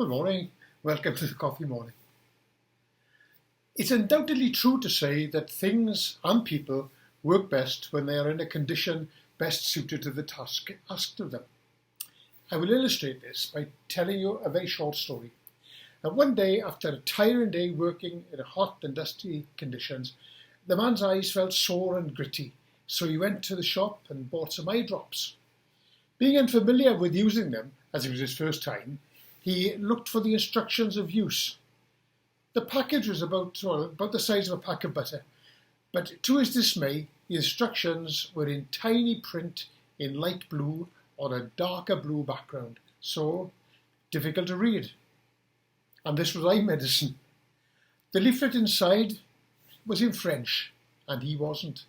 Good morning. Welcome to the Coffee Morning. It's undoubtedly true to say that things and people work best when they are in a condition best suited to the task asked of them. I will illustrate this by telling you a very short story. One day, after a tiring day working in hot and dusty conditions, the man's eyes felt sore and gritty, so he went to the shop and bought some eye drops. Being unfamiliar with using them, as it was his first time, he looked for the instructions of use. The package was about the size of a pack of butter, but to his dismay, the instructions were in tiny print in light blue on a darker blue background, so difficult to read. And this was eye medicine. The leaflet inside was in French, and he wasn't.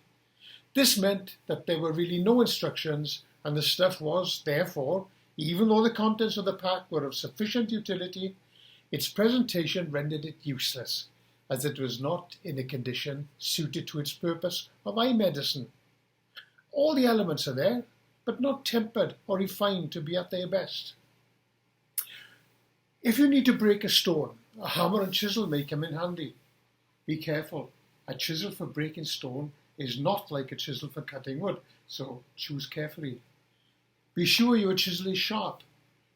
This meant that there were really no instructions, and the stuff was, therefore, even though the contents of the pack were of sufficient utility, its presentation rendered it useless, as it was not in a condition suited to its purpose of eye medicine. All the elements are there, but not tempered or refined to be at their best. If you need to break a stone, a hammer and chisel may come in handy. Be careful, a chisel for breaking stone is not like a chisel for cutting wood, so choose carefully. Be sure your chisel is sharp,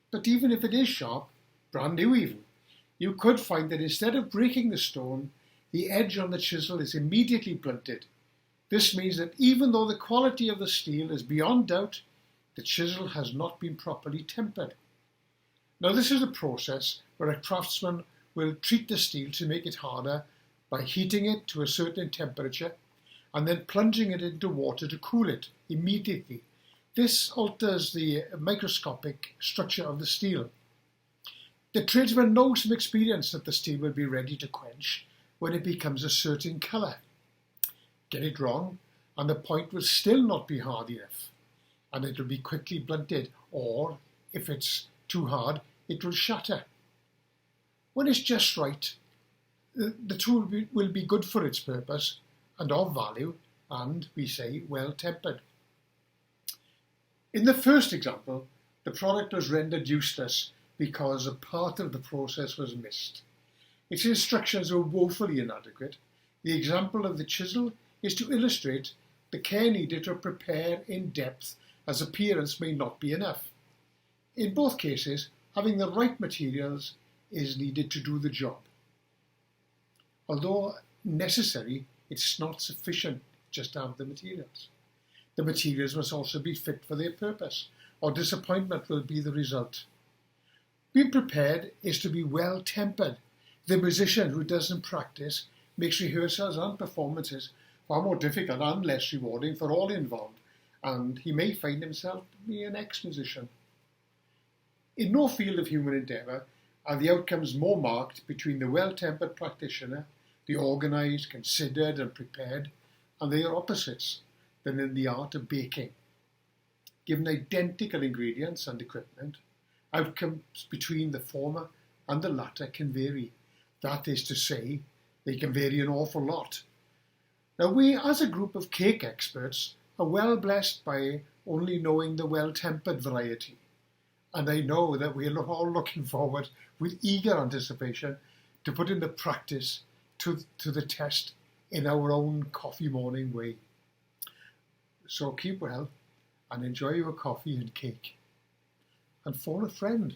but even if it is sharp, brand new even, you could find that instead of breaking the stone, the edge on the chisel is immediately blunted. This means that even though the quality of the steel is beyond doubt, the chisel has not been properly tempered. Now this is a process where a craftsman will treat the steel to make it harder by heating it to a certain temperature and then plunging it into water to cool it immediately. This alters the microscopic structure of the steel. The tradesman knows from experience that the steel will be ready to quench when it becomes a certain colour. Get it wrong, and the point will still not be hard enough, and it will be quickly blunted, or, if it's too hard, it will shatter. When it's just right, the tool will be good for its purpose, and of value, and, we say, well tempered. In the first example, the product was rendered useless because a part of the process was missed. Its instructions were woefully inadequate. The example of the chisel is to illustrate the care needed to prepare in depth, as appearance may not be enough. In both cases, having the right materials is needed to do the job. Although necessary, it's not sufficient just to have the materials. The materials must also be fit for their purpose, or disappointment will be the result. Being prepared is to be well tempered. The musician who doesn't practice makes rehearsals and performances far more difficult and less rewarding for all involved, and he may find himself to be an ex-musician. In no field of human endeavour are the outcomes more marked between the well-tempered practitioner, the organised, considered and prepared, and their opposites, than in the art of baking. Given identical ingredients and equipment, outcomes between the former and the latter can vary. That is to say, they can vary an awful lot. Now we, as a group of cake experts, are well blessed by only knowing the well-tempered variety. And I know that we are all looking forward with eager anticipation to put in the practice to the test in our own coffee morning way. So keep well and enjoy your coffee and cake. And phone a friend.